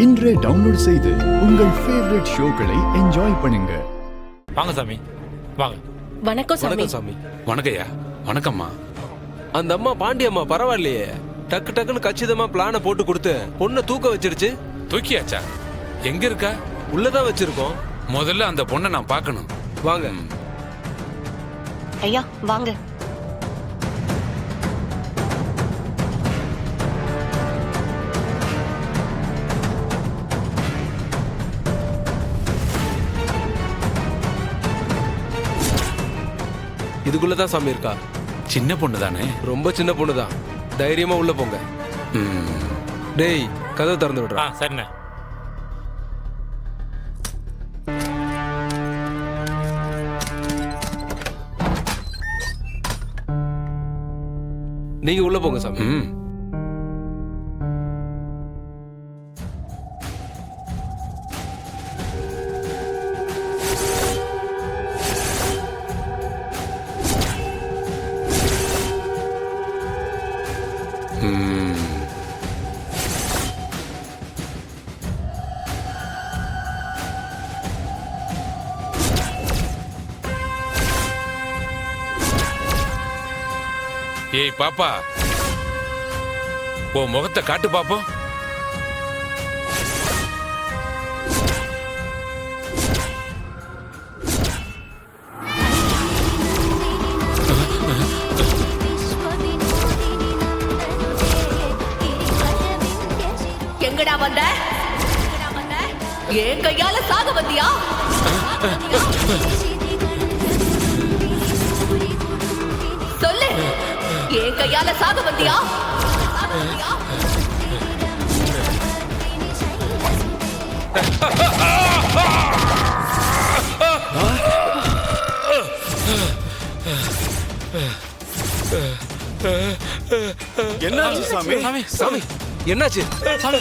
இன்றே டவுன்லோட் செய்து உங்கள் ஃபேவரட் ஷோக்களை என்ஜாய் பண்ணுங்க. வாங்க சாமி வாங்க. வணக்கம் சாமி. வணக்கம் சாமி. வணக்கம்யா. வணக்கம்மா. அந்த அம்மா பாண்டியம்மா பரவாயில்லையே, டக்கு டக்குன்னு கச்சிதமா பிளான போட்டு கொடுத்து பொண்ணை தூக்க வச்சிருச்சு. தூக்கியாச்சா? எங்க இருக்கா? உள்ளதான் வச்சிருக்கோம். முதல்ல அந்த பொண்ணை நான் பார்க்கணும். வாங்க. ஐயா வாங்க. இதுக்குள்ளதான் சாமி இருக்கா. சின்ன பொண்ணு தானே? ரொம்ப சின்ன பொண்ணுதான். தைரியமா உள்ள போங்க. டேய் கதவை திறந்து விடுறா. சரிண்ணே. நீங்க உள்ள போங்க சாமி. ஏய் பாப்பா, உன் முகத்தை காட்டு பாப்போம். எங்கடா வந்த? என் கையால சாக வந்தியா? சொல்லு, என் கையால சாக வந்தியா? என்னாச்சு சாமி? சாமி என்னாச்சு? சாமி